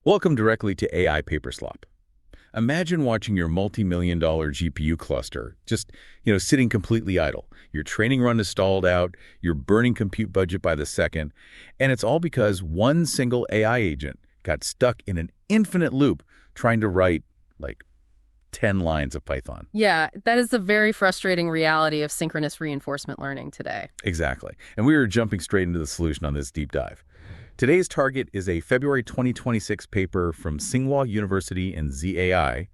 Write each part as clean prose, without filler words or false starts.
Welcome directly to AI paper slop. Imagine watching your multi-million-dollar GPU cluster just, sitting completely idle. Your training run is stalled out, you're burning compute budget by the second, and it's all because one single AI agent got stuck in an infinite loop trying to write, 10 lines of Python. Yeah, that is the very frustrating reality of synchronous reinforcement learning today. Exactly. And we are jumping straight into the solution on this deep dive. Today's target is a February 2026 paper from Tsinghua University and ZAI,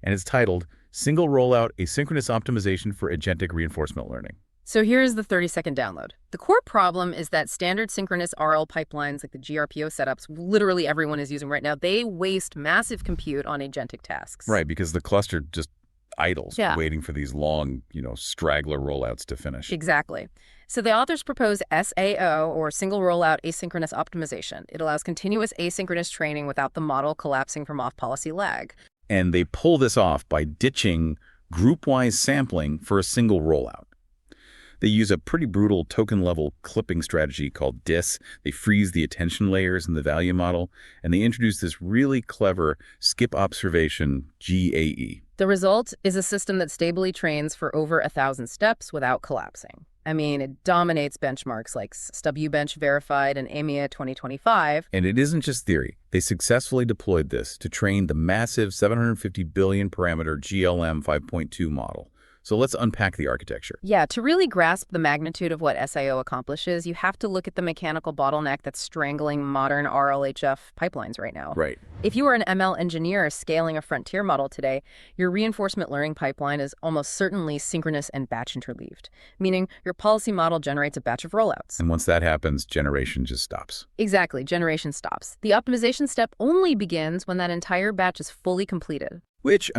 and it's titled Single-rollout Asynchronous Optimization for Agentic Reinforcement Learning. So here's the 30-second download. The core problem is that standard synchronous RL pipelines, like the GRPO setups, literally everyone is using right now, they waste massive compute on agentic tasks. Right, because the cluster just idles, Yeah. waiting for these long, straggler rollouts to finish. Exactly. So the authors propose SAO, or Single-rollout Asynchronous Optimization. It allows continuous asynchronous training without the model collapsing from off-policy lag. And they pull this off by ditching group-wise sampling for a single rollout. They use a pretty brutal token-level clipping strategy called DIS. They freeze the attention layers in the value model, and they introduce this really clever skip observation GAE. The result is a system that stably trains for over 1,000 steps without collapsing. I mean, it dominates benchmarks like SWE-Bench Verified and AIME2025. And it isn't just theory. They successfully deployed this to train the massive 750 billion parameter GLM 5.2 model. So let's unpack the architecture. Yeah, to really grasp the magnitude of what SAO accomplishes, you have to look at the mechanical bottleneck that's strangling modern RLHF pipelines right now. Right. If you are an ML engineer scaling a frontier model today, your reinforcement learning pipeline is almost certainly synchronous and batch interleaved, meaning your policy model generates a batch of rollouts. And once that happens, generation just stops. Exactly, generation stops. The optimization step only begins when that entire batch is fully completed. Which,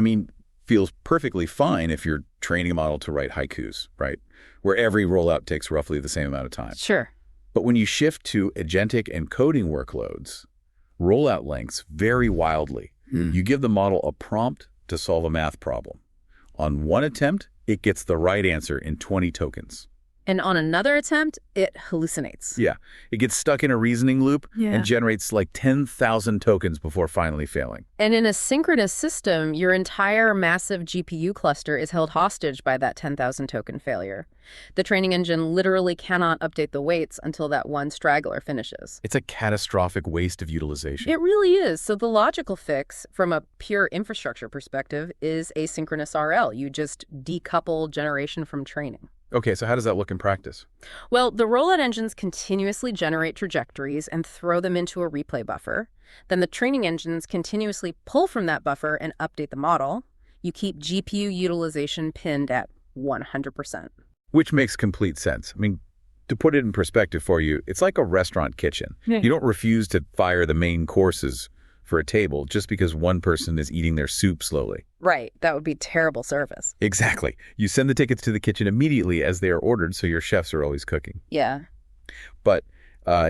feels perfectly fine if you're training a model to write haikus, right? Where every rollout takes roughly the same amount of time. Sure. But when you shift to agentic and coding workloads, rollout lengths vary wildly. You give the model a prompt to solve a math problem. On one attempt, it gets the right answer in 20 tokens. And on another attempt, it hallucinates. Yeah, it gets stuck in a reasoning loop Yeah. and generates 10,000 tokens before finally failing. And in a synchronous system, your entire massive GPU cluster is held hostage by that 10,000 token failure. The training engine literally cannot update the weights until that one straggler finishes. It's a catastrophic waste of utilization. It really is. So the logical fix from a pure infrastructure perspective is asynchronous RL. You just decouple generation from training. Okay, so how does that look in practice? Well, the rollout engines continuously generate trajectories and throw them into a replay buffer. Then the training engines continuously pull from that buffer and update the model. You keep GPU utilization pinned at 100%. Which makes complete sense. To put it in perspective for you, it's like a restaurant kitchen. Yeah. You don't refuse to fire the main courses for a table just because one person is eating their soup slowly. Right. That would be terrible service. Exactly. You send the tickets to the kitchen immediately as they are ordered, so your chefs are always cooking. Yeah. But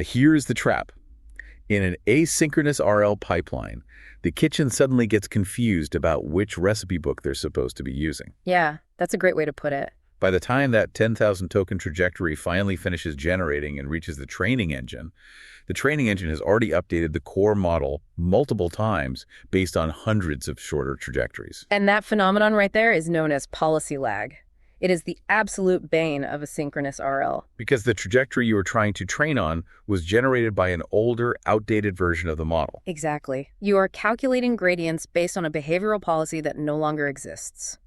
here's the trap. In an asynchronous RL pipeline, the kitchen suddenly gets confused about which recipe book they're supposed to be using. Yeah, that's a great way to put it. By the time that 10,000 token trajectory finally finishes generating and reaches the training engine has already updated the core model multiple times based on hundreds of shorter trajectories. And that phenomenon right there is known as policy lag. It is the absolute bane of asynchronous RL. Because the trajectory you were trying to train on was generated by an older, outdated version of the model. Exactly. You are calculating gradients based on a behavioral policy that no longer exists.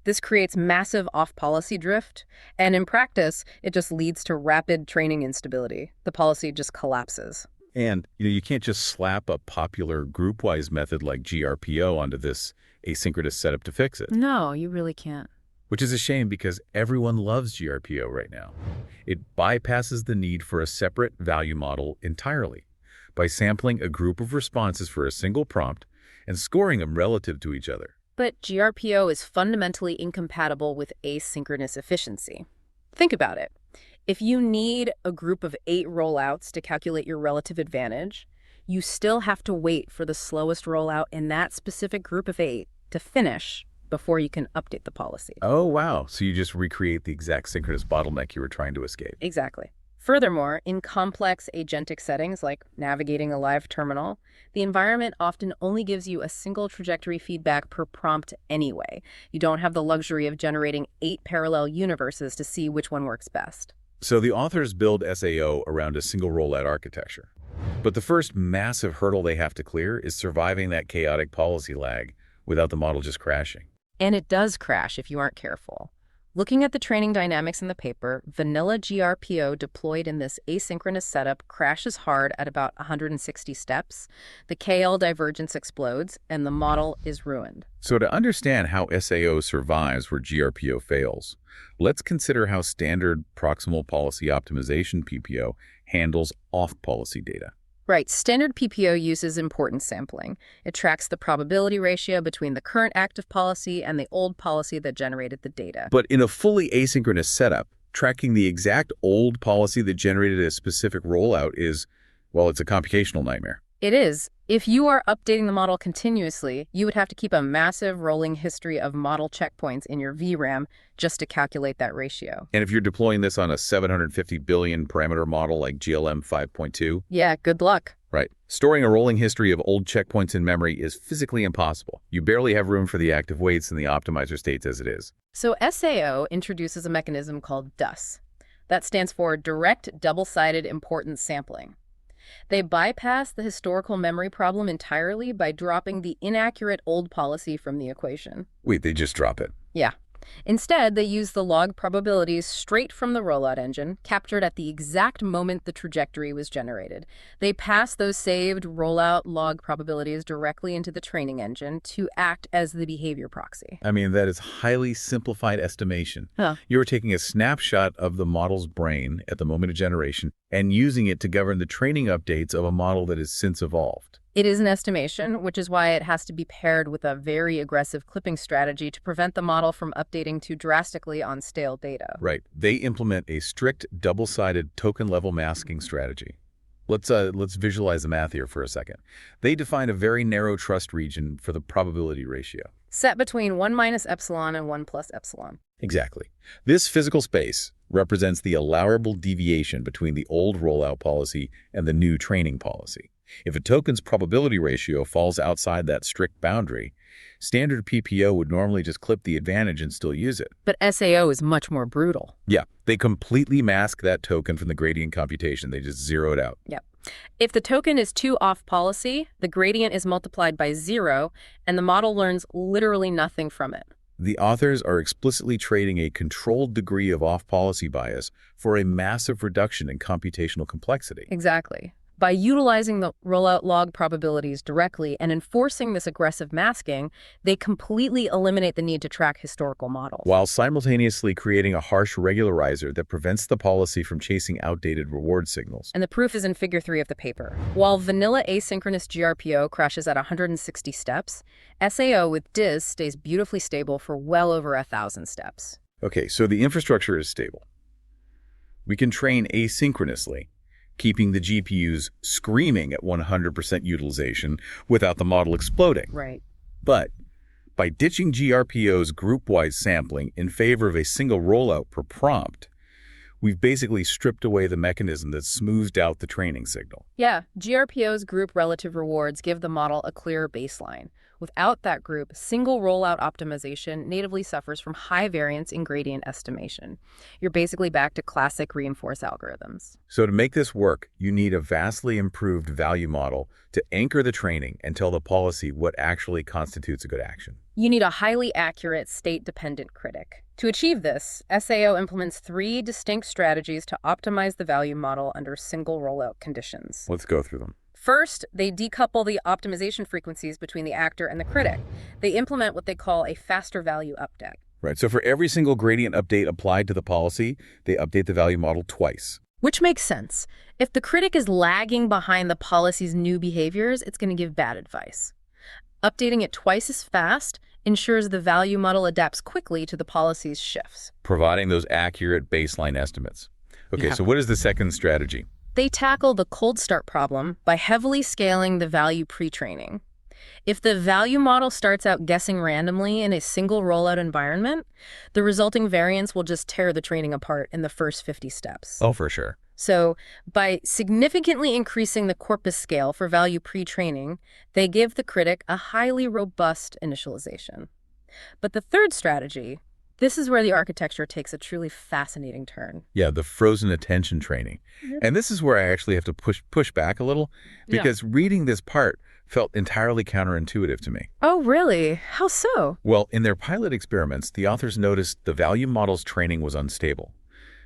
This creates massive off-policy drift, and in practice, it just leads to rapid training instability. The policy just collapses. And you can't just slap a popular group-wise method like GRPO onto this asynchronous setup to fix it. No, you really can't. Which is a shame because everyone loves GRPO right now. It bypasses the need for a separate value model entirely by sampling a group of responses for a single prompt and scoring them relative to each other. But GRPO is fundamentally incompatible with asynchronous efficiency. Think about it. If you need a group of 8 rollouts to calculate your relative advantage, you still have to wait for the slowest rollout in that specific group of 8 to finish before you can update the policy. Oh, wow. So you just recreate the exact synchronous bottleneck you were trying to escape. Exactly. Furthermore, in complex agentic settings like navigating a live terminal, the environment often only gives you a single trajectory feedback per prompt anyway. You don't have the luxury of generating 8 parallel universes to see which one works best. So the authors build SAO around a single rollout architecture. But the first massive hurdle they have to clear is surviving that chaotic policy lag without the model just crashing. And it does crash if you aren't careful. Looking at the training dynamics in the paper, vanilla GRPO deployed in this asynchronous setup crashes hard at about 160 steps. The KL divergence explodes, and the model is ruined. So to understand how SAO survives where GRPO fails, let's consider how standard proximal policy optimization PPO handles off-policy data. Right, standard PPO uses importance sampling. It tracks the probability ratio between the current active policy and the old policy that generated the data. But in a fully asynchronous setup, tracking the exact old policy that generated a specific rollout is, well, it's a computational nightmare. It is. If you are updating the model continuously, you would have to keep a massive rolling history of model checkpoints in your VRAM just to calculate that ratio. And if you're deploying this on a 750 billion parameter model like GLM 5.2, yeah, good luck. right, storing a rolling history of old checkpoints in memory is physically impossible. You barely have room for the active weights in the optimizer states as it is. So SAO introduces a mechanism called DUS. That stands for Direct Double-Sided Importance Sampling. They bypass the historical memory problem entirely by dropping the inaccurate old policy from the equation. Wait, they just drop it? Yeah. Instead, they use the log probabilities straight from the rollout engine, captured at the exact moment the trajectory was generated. They pass those saved rollout log probabilities directly into the training engine to act as the behavior proxy. I mean, that is highly simplified estimation. Huh. You're taking a snapshot of the model's brain at the moment of generation and using it to govern the training updates of a model that has since evolved. It is an estimation, which is why it has to be paired with a very aggressive clipping strategy to prevent the model from updating too drastically on stale data. Right. They implement a strict double-sided token-level masking strategy. Let's visualize the math here for a second. They define a very narrow trust region for the probability ratio. Set between 1 minus epsilon and 1 plus epsilon. Exactly. This physical space represents the allowable deviation between the old rollout policy and the new training policy. If a token's probability ratio falls outside that strict boundary, standard PPO would normally just clip the advantage and still use it. But SAO is much more brutal. Yeah, they completely mask that token from the gradient computation. They just zero it out. Yep. If the token is too off policy, the gradient is multiplied by 0, and the model learns literally nothing from it. The authors are explicitly trading a controlled degree of off-policy bias for a massive reduction in computational complexity. Exactly. By utilizing the rollout log probabilities directly and enforcing this aggressive masking, they completely eliminate the need to track historical models. While simultaneously creating a harsh regularizer that prevents the policy from chasing outdated reward signals. And the proof is in Figure 3 of the paper. While vanilla asynchronous GRPO crashes at 160 steps, SAO with DIS stays beautifully stable for well over 1,000 steps. Okay, so the infrastructure is stable. We can train asynchronously, keeping the GPUs screaming at 100% utilization without the model exploding. Right. But by ditching GRPO's group-wise sampling in favor of a single rollout per prompt, we've basically stripped away the mechanism that smoothed out the training signal. Yeah, GRPO's group relative rewards give the model a clearer baseline. Without that group, single rollout optimization natively suffers from high variance in gradient estimation. You're basically back to classic reinforced algorithms. So to make this work, you need a vastly improved value model to anchor the training and tell the policy what actually constitutes a good action. You need a highly accurate, state-dependent critic. To achieve this, SAO implements 3 distinct strategies to optimize the value model under single rollout conditions. Let's go through them. First, they decouple the optimization frequencies between the actor and the critic. They implement what they call a faster value update. Right, so for every single gradient update applied to the policy, they update the value model twice. Which makes sense. If the critic is lagging behind the policy's new behaviors, it's going to give bad advice. Updating it twice as fast ensures the value model adapts quickly to the policy's shifts, providing those accurate baseline estimates. Okay, so what is the second strategy? They tackle the cold start problem by heavily scaling the value pre-training. If the value model starts out guessing randomly in a single rollout environment, the resulting variance will just tear the training apart in the first 50 steps. Oh, for sure. So by significantly increasing the corpus scale for value pre-training, they give the critic a highly robust initialization. But the third strategy, this is where the architecture takes a truly fascinating turn. Yeah, the frozen attention training. And this is where I actually have to push back a little, because reading this part felt entirely counterintuitive to me. Oh, really? How so? Well, in their pilot experiments, the authors noticed the value model's training was unstable.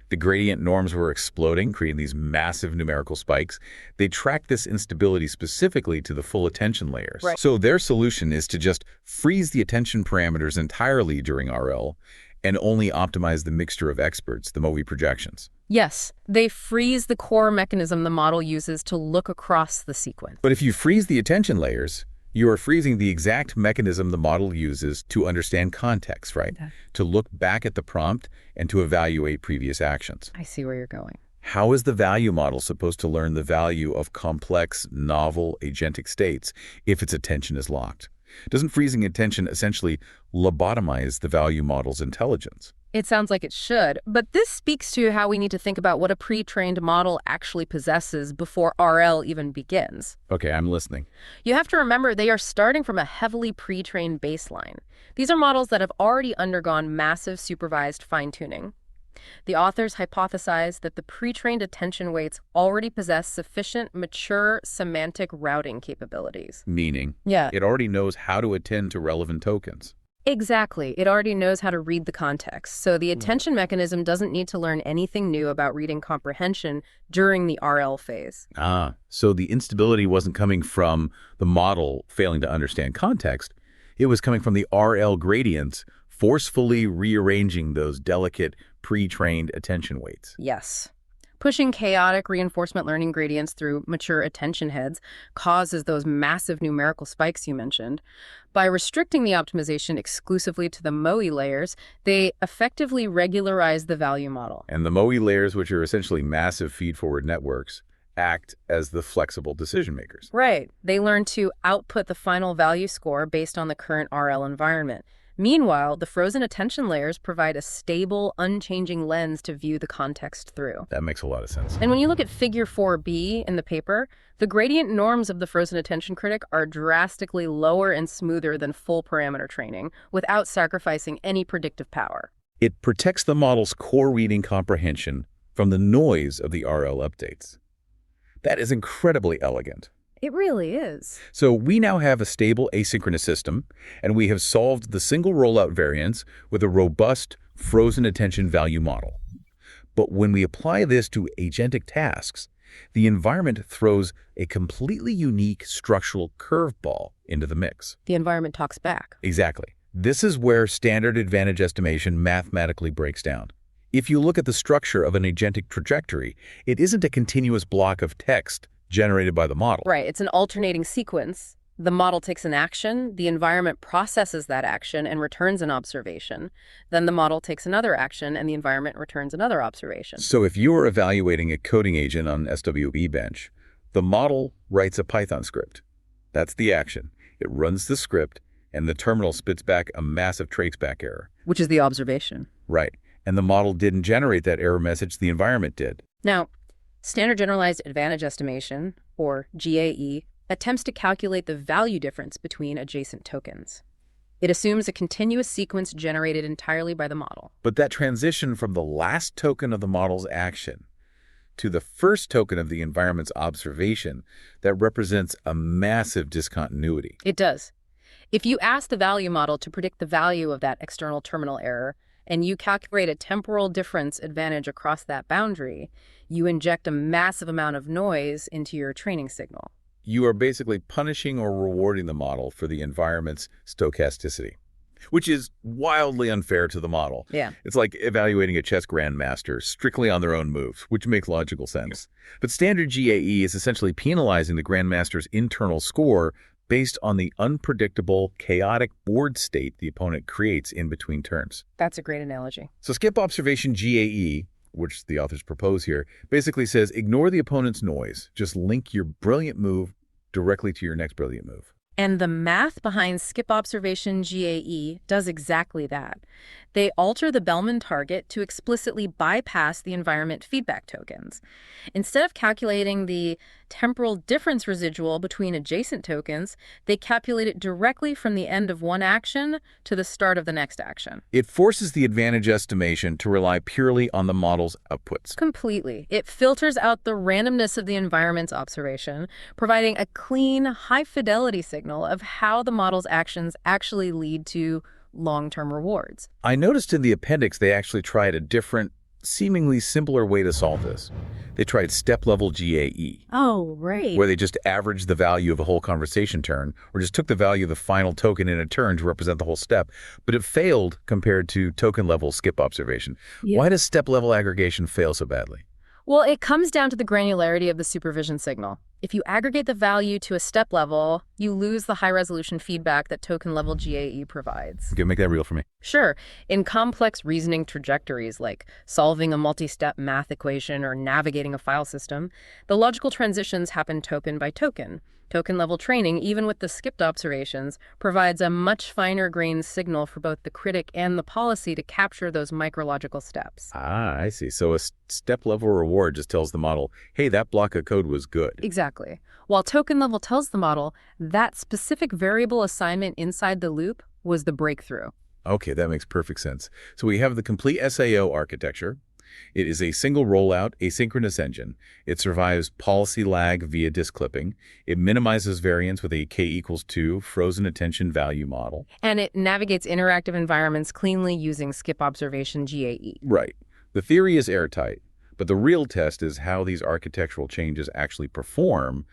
The gradient norms were exploding, creating these massive numerical spikes. They tracked this instability specifically to the full attention layers. Right. So their solution is to just freeze the attention parameters entirely during RL and only optimize the mixture of experts, the MOVI projections. Yes, they freeze the core mechanism the model uses to look across the sequence. But if you freeze the attention layers, you are freezing the exact mechanism the model uses to understand context, right? Okay. To look back at the prompt and to evaluate previous actions. I see where you're going. How is the value model supposed to learn the value of complex, novel, agentic states if its attention is locked? Doesn't freezing attention essentially lobotomize the value model's intelligence? It sounds like it should, but this speaks to how we need to think about what a pre-trained model actually possesses before RL even begins. Okay, I'm listening. You have to remember they are starting from a heavily pre-trained baseline. These are models that have already undergone massive supervised fine-tuning. The authors hypothesize that the pre-trained attention weights already possess sufficient mature semantic routing capabilities. Meaning, Yeah. it already knows how to attend to relevant tokens. Exactly. It already knows how to read the context. So the attention mechanism doesn't need to learn anything new about reading comprehension during the RL phase. So the instability wasn't coming from the model failing to understand context. It was coming from the RL gradients forcefully rearranging those delicate pre-trained attention weights. Yes. Pushing chaotic reinforcement learning gradients through mature attention heads causes those massive numerical spikes you mentioned. By restricting the optimization exclusively to the MOE layers, they effectively regularize the value model. And the MOE layers, which are essentially massive feed-forward networks, act as the flexible decision makers. Right. They learn to output the final value score based on the current RL environment. Meanwhile, the frozen attention layers provide a stable, unchanging lens to view the context through. That makes a lot of sense. And when you look at figure 4b in the paper, the gradient norms of the frozen attention critic are drastically lower and smoother than full parameter training without sacrificing any predictive power. It protects the model's core reading comprehension from the noise of the RL updates. That is incredibly elegant. It really is. So we now have a stable asynchronous system, and we have solved the single rollout variance with a robust frozen attention value model. But when we apply this to agentic tasks, the environment throws a completely unique structural curveball into the mix. The environment talks back. Exactly. This is where standard advantage estimation mathematically breaks down. If you look at the structure of an agentic trajectory, it isn't a continuous block of text generated by the model. Right. It's an alternating sequence. The model takes an action, the environment processes that action and returns an observation. Then the model takes another action and the environment returns another observation. So if you are evaluating a coding agent on SWE-Bench, the model writes a Python script. That's the action. It runs the script and the terminal spits back a massive traceback error. Which is the observation. Right. And the model didn't generate that error message, the environment did. Now, Standard Generalized Advantage Estimation, or GAE, attempts to calculate the value difference between adjacent tokens. It assumes a continuous sequence generated entirely by the model. But that transition from the last token of the model's action to the first token of the environment's observation, that represents a massive discontinuity. It does. If you ask the value model to predict the value of that external terminal error, and you calculate a temporal difference advantage across that boundary, you inject a massive amount of noise into your training signal. You are basically punishing or rewarding the model for the environment's stochasticity, which is wildly unfair to the model. Yeah. It's like evaluating a chess grandmaster strictly on their own moves, which makes logical sense. But standard GAE is essentially penalizing the grandmaster's internal score based on the unpredictable, chaotic board state the opponent creates in between turns. That's a great analogy. So skip observation GAE, which the authors propose here, basically says ignore the opponent's noise. Just link your brilliant move directly to your next brilliant move. And the math behind skip observation GAE does exactly that. They alter the Bellman target to explicitly bypass the environment feedback tokens. Instead of calculating the temporal difference residual between adjacent tokens, they calculate it directly from the end of one action to the start of the next action. It forces the advantage estimation to rely purely on the model's outputs. Completely. It filters out the randomness of the environment's observation, providing a clean, high-fidelity signal of how the model's actions actually lead to long-term rewards. I noticed in the appendix they actually tried a different, seemingly simpler way to solve this. They tried step-level GAE. Oh, right. Where they just averaged the value of a whole conversation turn, or just took the value of the final token in a turn to represent the whole step. But it failed compared to token-level skip observation. Yeah. Why does step-level aggregation fail so badly? Well, it comes down to the granularity of the supervision signal. If you aggregate the value to a step level, you lose the high-resolution feedback that token-level GAE provides. Okay, make that real for me. Sure. In complex reasoning trajectories like solving a multi-step math equation or navigating a file system, the logical transitions happen token by token. Token-level training, even with the skipped observations, provides a much finer-grained signal for both the critic and the policy to capture those micrological steps. Ah, I see. So a step-level reward just tells the model, hey, that block of code was good. Exactly. While token level tells the model that specific variable assignment inside the loop was the breakthrough. Okay, that makes perfect sense. So we have the complete SAO architecture. It is a single rollout asynchronous engine. It survives policy lag via disk clipping. It minimizes variance with a k=2 frozen attention value model. And it navigates interactive environments cleanly using skip observation GAE. Right. The theory is airtight, but the real test is how these architectural changes actually perform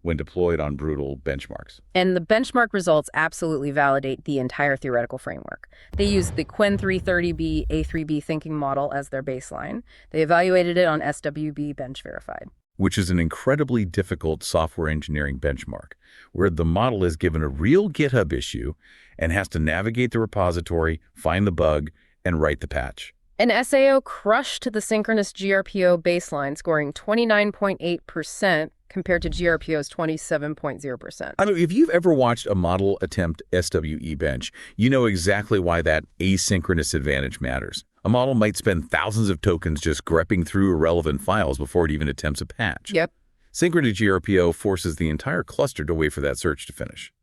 when deployed on brutal benchmarks. And the benchmark results absolutely validate the entire theoretical framework. They used the Quen 330B A3B thinking model as their baseline. They evaluated it on SWE-Bench Verified. Which is an incredibly difficult software engineering benchmark, where the model is given a real GitHub issue and has to navigate the repository, find the bug, and write the patch. And SAO crushed the synchronous GRPO baseline, scoring 29.8%, compared to GRPO's 27.0%. I mean, if you've ever watched a model attempt SWE-Bench, you know exactly why that asynchronous advantage matters. A model might spend thousands of tokens just grepping through irrelevant files before it even attempts a patch. Yep. Synchronous GRPO forces the entire cluster to wait for that search to finish.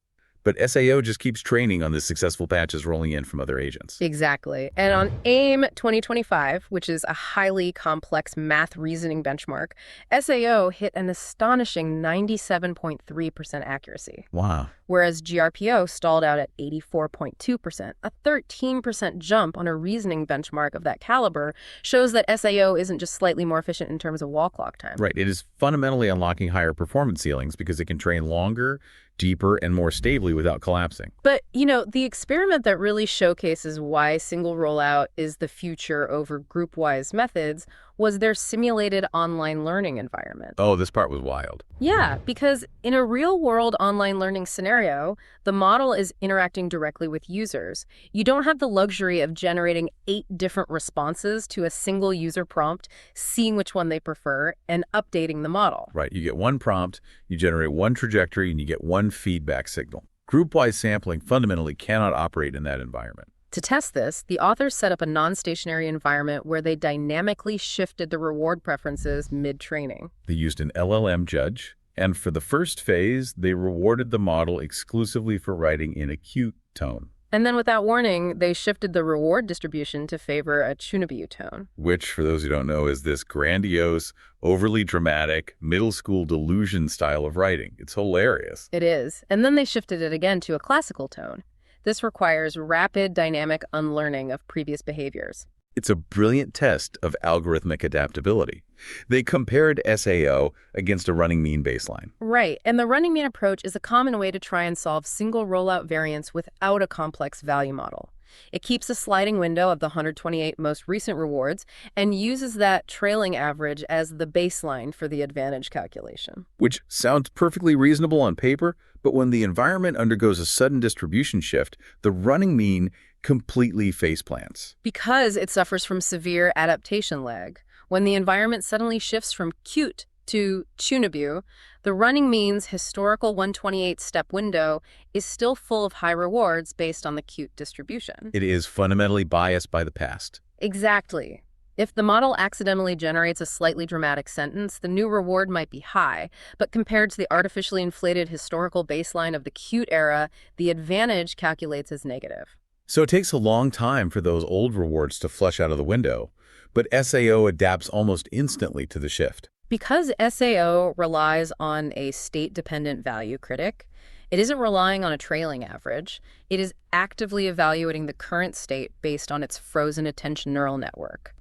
But SAO just keeps training on the successful patches rolling in from other agents. Exactly. And on AIME2025, which is a highly complex math reasoning benchmark, SAO hit an astonishing 97.3% accuracy. Wow. Whereas GRPO stalled out at 84.2%. A 13% jump on a reasoning benchmark of that caliber shows that SAO isn't just slightly more efficient in terms of wall clock time. Right. It is fundamentally unlocking higher performance ceilings because it can train longer, deeper, and more stably without collapsing. But, you know, the experiment that really showcases why single rollout is the future over group-wise methods was their simulated online learning environment. Oh, this part was wild. Yeah, because in a real-world online learning scenario, the model is interacting directly with users. You don't have the luxury of generating 8 different responses to a single user prompt, seeing which one they prefer, and updating the model. Right. You get one prompt, you generate one trajectory, and you get one feedback signal. Group-wise sampling fundamentally cannot operate in that environment. To test this, the authors set up a non-stationary environment where they dynamically shifted the reward preferences mid-training. They used an LLM judge, and for the first phase, they rewarded the model exclusively for writing in a cute tone. And then without warning, they shifted the reward distribution to favor a Chunabu tone. Which, for those who don't know, is this grandiose, overly dramatic, middle school delusion style of writing. It's hilarious. It is. And then they shifted it again to a classical tone. This requires rapid dynamic unlearning of previous behaviors. It's a brilliant test of algorithmic adaptability. They compared SAO against a running mean baseline. Right, and the running mean approach is a common way to try and solve single rollout variance without a complex value model. It keeps a sliding window of the 128 most recent rewards and uses that trailing average as the baseline for the advantage calculation. Which sounds perfectly reasonable on paper, but when the environment undergoes a sudden distribution shift, the running mean completely faceplants. Because it suffers from severe adaptation lag. When the environment suddenly shifts from cute To Chunibyu, the running mean's historical 128-step window is still full of high rewards based on the Qt distribution. It is fundamentally biased by the past. Exactly. If the model accidentally generates a slightly dramatic sentence, the new reward might be high, but compared to the artificially inflated historical baseline of the Qt era, the advantage calculates as negative. So it takes a long time for those old rewards to flush out of the window, but SAO adapts almost instantly to the shift. Because SAO relies on a state-dependent value critic, it isn't relying on a trailing average. It is actively evaluating the current state based on its frozen attention neural network.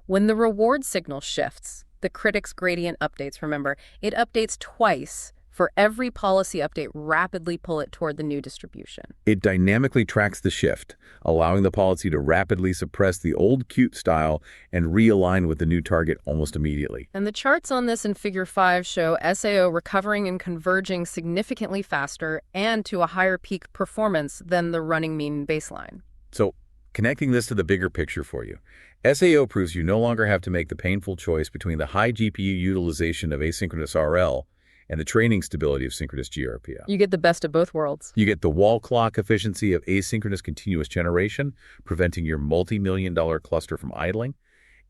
When the reward signal shifts, the critic's gradient updates, remember, it updates twice. For every policy update, rapidly pull it toward the new distribution. It dynamically tracks the shift, allowing the policy to rapidly suppress the old Qt style and realign with the new target almost immediately. And the charts on this in Figure 5 show SAO recovering and converging significantly faster and to a higher peak performance than the running mean baseline. So, connecting this to the bigger picture for you, SAO proves you no longer have to make the painful choice between the high GPU utilization of asynchronous RL and the training stability of synchronous GRPO. You get the best of both worlds. You get the wall clock efficiency of asynchronous continuous generation, preventing your multi-million-dollar cluster from idling,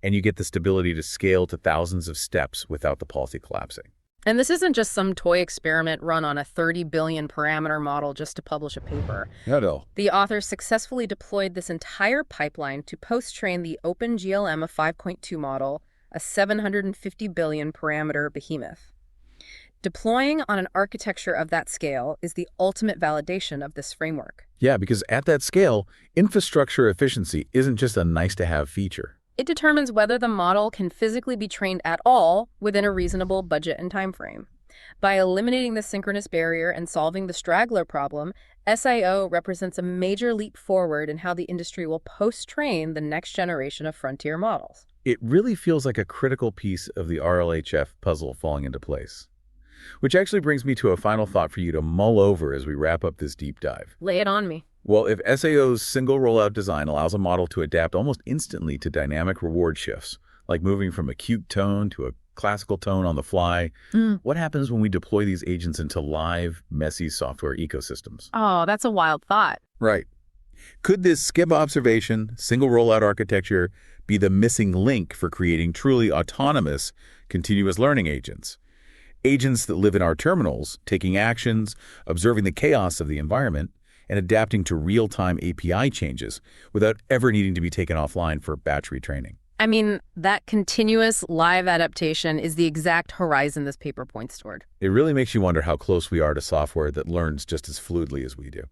and you get the stability to scale to thousands of steps without the policy collapsing. And this isn't just some toy experiment run on a 30 billion parameter model just to publish a paper. No. The authors successfully deployed this entire pipeline to post-train the OpenGLM of 5.2 model, a 750 billion parameter behemoth. Deploying on an architecture of that scale is the ultimate validation of this framework. Yeah, because at that scale, infrastructure efficiency isn't just a nice-to-have feature. It determines whether the model can physically be trained at all within a reasonable budget and time frame. By eliminating the synchronous barrier and solving the Straggler problem, SIO represents a major leap forward in how the industry will post-train the next generation of frontier models. It really feels like a critical piece of the RLHF puzzle falling into place. Which actually brings me to a final thought for you to mull over as we wrap up this deep dive. Lay it on me. Well, if SAO's single rollout design allows a model to adapt almost instantly to dynamic reward shifts, like moving from a Qt tone to a classical tone on the fly, what happens when we deploy these agents into live, messy software ecosystems? Oh, that's a wild thought. Right. Could this skip observation, single rollout architecture be the missing link for creating truly autonomous, continuous learning agents? Agents that live in our terminals, taking actions, observing the chaos of the environment, and adapting to real-time API changes without ever needing to be taken offline for batch retraining. I mean, that continuous live adaptation is the exact horizon this paper points toward. It really makes you wonder how close we are to software that learns just as fluidly as we do.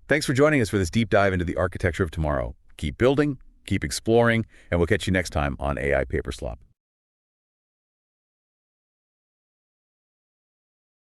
Thanks for joining us for this deep dive into the architecture of tomorrow. Keep building, keep exploring, and we'll catch you next time on AI Paper Slop.